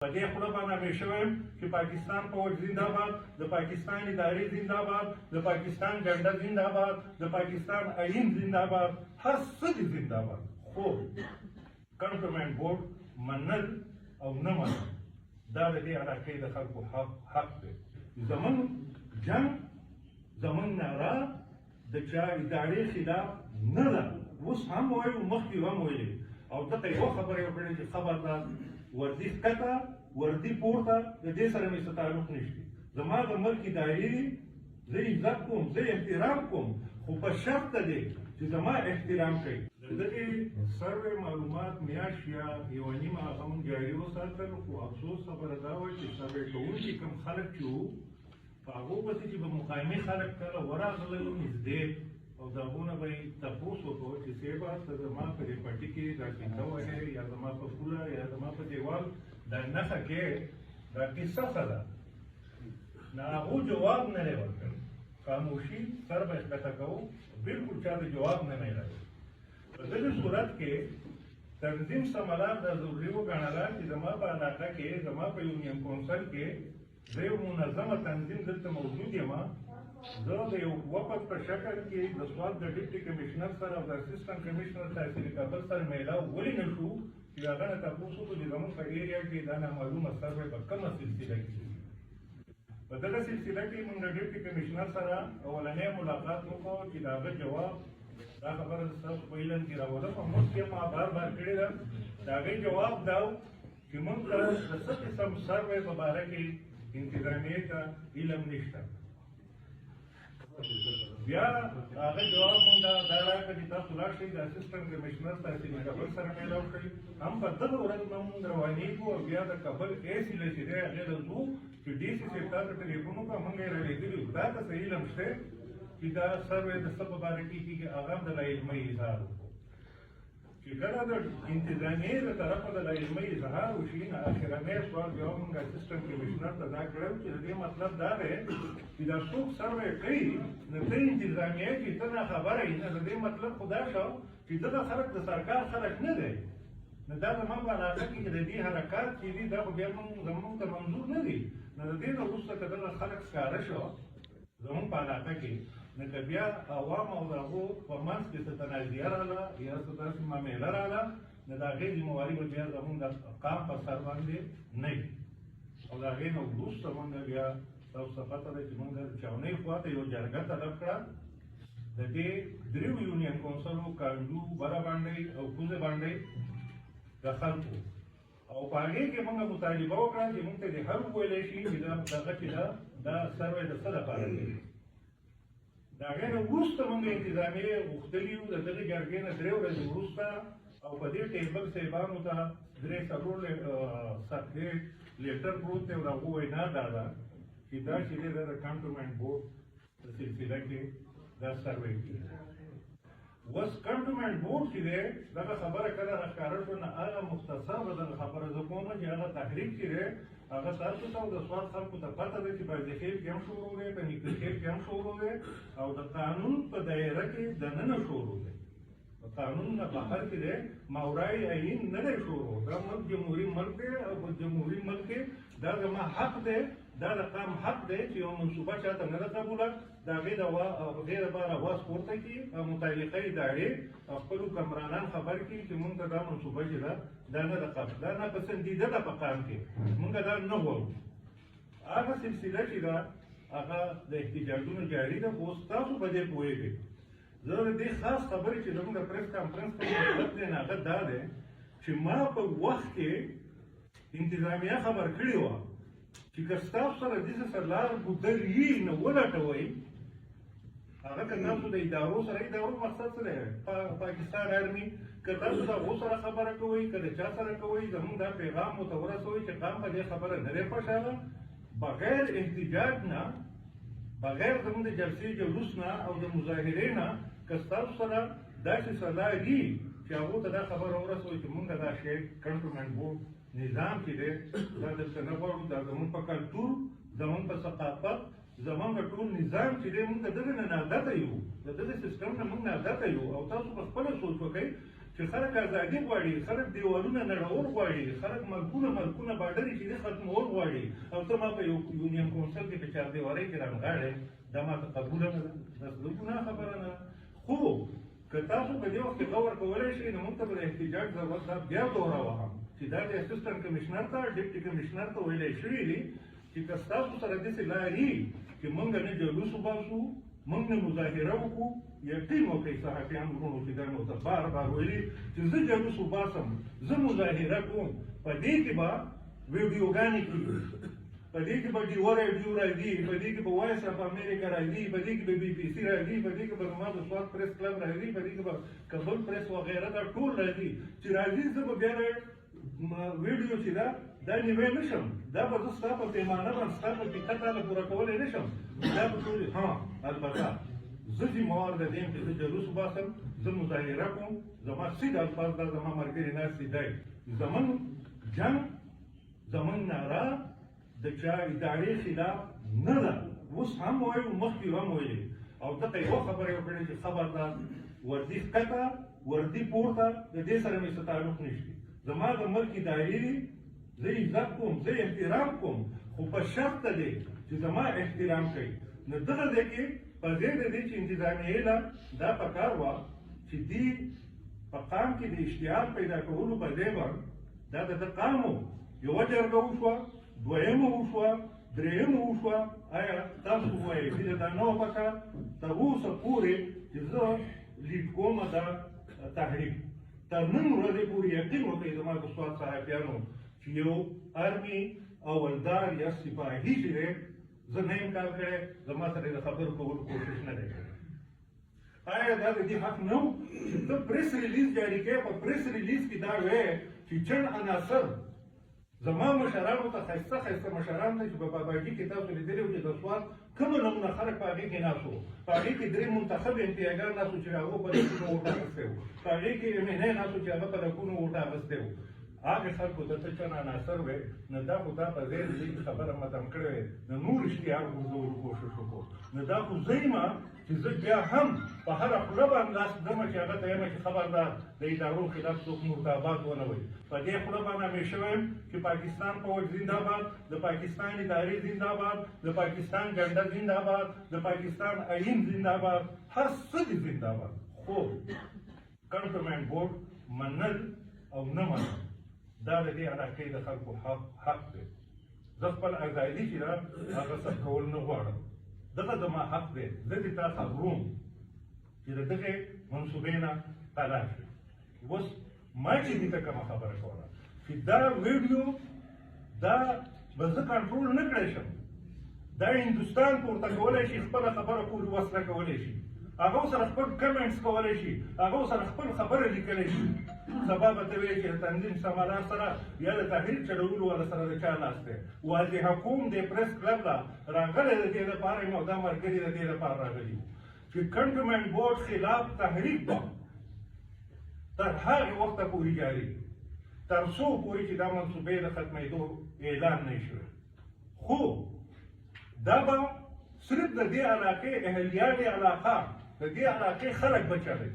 په دې خوله باندې همیشه وایم چې پاکستان فوج زنده‌باد، د پاکستان ادارې زنده‌باد، د پاکستان جنډه زنده‌باد، د پاکستان آئین زنده‌باد، هر څه دې زنده‌باد. خو کنټونمنټ بورډ منل او نه منل دا د دې علاقې د خلکو حق دی. زمونږ جنګ زمونږ ناره د چا ادارې خلاف نه ده. اوس هم وایو، مخکې هم ویلې او دته یوه خبره یې وکړې چې خبردار وردي ښکته وردي پورته د دې سره مې څه تعلق نشته. زما د ملک ادارې دي، زه عزت کوم، زه احترام کوم، خو په شرط دی چې زما احترام کوي. د دغې سروې معلومات میاشت یا یوه نیمه هغه مونږ جاري وساتل، خو افسوس خبره دا وه چې سروې کوونکي کوم خلک چې وو په هغو پسې چې به مقامي خلک کله ورغلل نږدې او د هغو نه به یې تپوس وکړو چې صیبه ته زما په دې پټي کې دا کیسه وهې یا زما په پوله یا زما په دیوال دا نښه کې دا کیسه څه ده. نه هغو جواب نه دی ورکړی، خاموشي سر به ښکته کوو، بلکل چا د جواب نه دی راغلی. په دغه صورت کې تنظیم سملات دا ضروري وګڼله چې زما په علاقه کې زما په یونین کونسل کې زه یو منظمه تنظیم دلته موجود یم. زه د یو وفد په شکل کې د سوات د ډیپټي کمیشنر سره او د اسسټنټ کمیشنر تحصیل کابل سره میلاو ولې نه شو چې هغه نه تپوس وکړو چې زموږ په ایریا کې دا نامعلومه سروې په کومه سلسله کې دي. په دغه سلسله کې موږ د ډیپټي کمیشنر سره اولنی ملاقات وکړو چې د هغه جواب دا خبره ستاسو په علم کې راوله، په موږ کې ما بار بار کړې ده. د هغې جواب دا و چې موږ ته د څه قسم سروې په باره کې انتظامیې ته علم نشته. بیا هغه جواب مونږ دا راکړه چې تاسو لاړ شئ د اسسټنټ کمیشنر تحصیل کابل سره میلاو کړئ. هم په دغه ورځ به مونږ روانېږو او بیا د کابل اے سیله چې دی هغې ته ځو چې ډي سی صاحب تا ته ټلیفون وکړه، مونږ یې رالیږلي وو. دا ته څه علم شته چې دا سروې د څه په باره کې کېږي، هغه هم د لاعلمۍ اظهار وکړو. چې کله د انتظامیې د طرفه د لاعلمۍ اظهار وشي، نو اخرنی سوال جواب مونږ اسسټنټ کمیشنر ته دا کړی چې د دې مطلب دا دی چې دا څوک سروې کوي، نو ته انتظامیه چې ته ناخبره یې، نو د دې مطلب خو دا شو چې دغه خلک د سرکار خلک نه دی. نو دا زما په علاقه کې چې د دې حرکات چې دي دا خو بیا زموږ ته منظور نه دي. نو د دې نه وروسته که دغه خلک ښکاره شو زموږ په علاقه کې، نو که بیا عوام او د هغو په منځ کې څه تنازعه راغله یا څه داسې معامله راغله، نو د هغې ذمهواري به بیا زموږ د قام په سر باندې نه وي. او د هغې نه وروسته مونږ بیا تاسو ته پته ده چې مونږ د چاونۍ خواته یو جرګه طلب کړه د دې دریو یونین کونسلو کانډو بره باندې او کوزه باندې د خلکو، او په هغې کې مونږ مطالبه وکړه چې مونږ ته د هر وویلی شي چې دغه چې دا سروې د څه لپاره کوي. د هغې نه وروسته مونږ انتظامیې غوښتلي وو د دغې جرګې نه 3 ورځې وروسته، او په دې ټیبل صاحبانو ته 3-4 صفحې لیټر پروت دی او د هغو وینا دا ده چې دا چې دی دا د کنټونمنټ بورډ په سلسله کې دا سروې کېږي. اوس کنټونمنټ بورډ چې دی دغه خبره کله راښکاره شوه، نو هغه مختصر به دغه خبره زه کوم چې هغه تحریک چې دی هغه تاسو ته او د سوات خلکو ته پته ده چې بازخیل کې هم شروع دی، په نیکرخیل کې هم شروع دی، او د قانون په دایره کې دننه شروع دی. قانون نه بهر کې دی، ماورای آئین نه دی شروع. دا ملک جمهوري ملک دی او په جمهوري ملک کې دا زما حق دی، دا د قام حق دی چې یو منصوبه چاته نه ده قبوله د هغې دپاره اواز پورته کړي او متعلقه ادارې خپلو کمرانان خبر کړي چې مونږ ته دا منصوبه چې ده دا نه ده قبل، دا ناپسندیده ده په قام کې، مونږ دا نه غواړو. هغه سلسله چې ده هغه د احتجاجونو جاري ده. خو اوس تاسو په دې پوهېږئ، زه د دې خاص خبرې چې زموږ د پریس کانفرنس په مطلب دی نه هغه دا دی چې ما په وخت کې انتظامیه خبر کړې وه چې که ستاسو سره داسې سرلار ګودر وي نو ولټوئ. هغه که تاسو د ادارو سره، ادارو مقصد څه دی؟ پاکستان آرمي، که تاسو د هغو سره خبره کوئ، که د چا سره کوئ، زموږ دا پیغام ورته ورسوئ چې قام په دې خبره نه دی خوشحاله. بغیر احتجاج نه، بغیر زموږ د جلسې جلوس نه او د مظاهرې نه، که ستاسو سره داسې سزا دي چې هغو ته دا خبره ورسوئ چې مونږ دا شی کنټونمنټ بورډ نظام چې دی دا دلته نه غواړو، دا زموږ په کلتور، زموږ په ثقافت، زموږ ټول نظام چې دی مونږ د دغه نه ناعادته یو، د دغه سیستم نه مونږ ناعادته یو. او تاسو په خپله سوچ وکړئ چې خلک ازادي غواړي، خلک دیوالونه نړول غواړي، خلک ملکونه باډرې چې دي ختمول غواړي، او ته ما په یونین کونسل کې په چاردیوالۍ کې رانغاړې، دا ما ته قبوله نه ده، دا د ګناه خبره نه ده. خو که تاسو په دې وخت کې غور کولی شئ نو موږ ته به د احتجاج ضرورت ده. بیا دوره وهم چې دا د اسسټنټ کمشنر ته ډیپټي کمشنر ته ویلی شوي دي چې که ستاسو سره داسې لارې چې موږ نه جلوس وباسو، موږ نه مظاهره وکړو، یقین وکړئ صحافیان ورونو چې دا نو ته بار بار ویلي چې زه جلوس وباسم، زه مظاهره کوم، په دې کې به ویډیوګانې کېږي، په دې کې به ډیو راډیو راځي، په دې کې به وایس اف امریکا راځي، په دې کې به بي بي سي راځي، په دې کې به زما د سوات پریس کلب راځي، په دې کې به کابل پریس وغیره دا ټول راځي چې راځي. زه به بیا ویډیو چې دا نیوی نه شم، دا به زه ستا په پیمانه باندې ستا په دقت باندې پوره کولی نه شم. دا به ټول البته زه ذمهوار د دې یم چې زه جلوس وباسم، زه مظاهره کوم، زما سید الفاظ دا زما ملګري ناستې دی، زموږ جنګ زموږ ناره د چا ادارې خلاف نه ده. اوس هم وایو، مخکې هم ویلې، او دغه یوه خبره یې وکړې چې خبردار وردي ښکته وردي پورته د دې سره مې څه تعلق نشته. زما د ملک ادارې دي، زه عزت کوم، زه احترام کوم، خو په شرط دی چې زما احترام کوي. نو دغه ځای کې په ځای د دې چې انتظامیې له دا پکار وه چې دې په قام کې د اشتعال پیدا کولو په ځای باندې دا د ده قام و، یوه جرګه وشوه، دویمه وشوه، درېیمه وشوه. آیا تاسو ووایئ چې دا نه وه پکار؟ تر اوسه پورې چې زه لیډ کوم دا تحریک، تر نن ورځې پورې یقین وکړئ زما د سوات صحافیانو چې یو ارمي اولدار یا سپاهي چې دی زه نه یم کار کړی، زما سره د خبرو کولو کوشش نه دی کړی. آیا دا د دې حق نه و چې ته پریس ریلیز جاري کوې، په پریس ریلیز کې دا وایې چې چند عناصر زما مشرانو ته ښایسته مشران دي چې په باباجي کې تاسو لیدلي وو چې د سوات کومه نمونه خلک په هغې کې ناست وو، په هغې کې 3 منتخب امتیاګان ناست وو چې هغو په لکونو ووټ اخیستی وو، په هغې کې MNA ناست وو چې هغه په لکونو ووټ اخیستی وو. هغې خلکو ته ته چند عناصر وې، نو دا خو تا په ځای دې خبره متم کړې وې، د نور اشتهار غورځولو کوشش وکړو. نو دا خو زه یم چې زه بیا هم په هره خوله باندې لاس ږدمه چې هغه ته یم چې خبردار د ادارو خلاف څوک مرتابات ونه وایي. په دې خوله باندې همیشه وایم چې پاکستان فوج زنده‌باد، د پاکستان ادارې زنده‌باد، د پاکستان جنډه زنده‌باد، د پاکستان آئین زنده‌باد، هر څه دې زنده‌باد. خو کنټونمنټ بورډ منل او نه منل دا د دې علاقې د خلکو حق دی. زه خپل ازادي چې ده هغه ثبت کول نه غواړم، دغه زما حق دی. زه دې تا خبروم چې د دغې منصوبې نه طلاق شي. اوس ما چې دې ته کومه خبره کوله چې دا ویډیو دا به زه کنټرول نه کړی شم، دا هندوستان پورته کولی شي، خپله خبره پورې وصله کولی شي، هغه سره خپل کمنټس کولی شي، هغه سره خپل خبره لیکلی شي. سبا به ته وایې چې د تنظیم سمالار سره یا د تحریک چلولو والا سره د چا لاس دی. واضح حکوم د پریس کلب له راغلی د دې لپاره یم او دا ملګري د دې لپاره راغلي چې کنټونمنټ بورډ خلاف تحریک به تر هغې وخته پورې جاري تر څو پورې چې دا منصوبې د ختمېدو اعلان نه شوی. خو دا به صرف د دې علاقې اهلیان علاقه د دې علاقې خلک بچوي.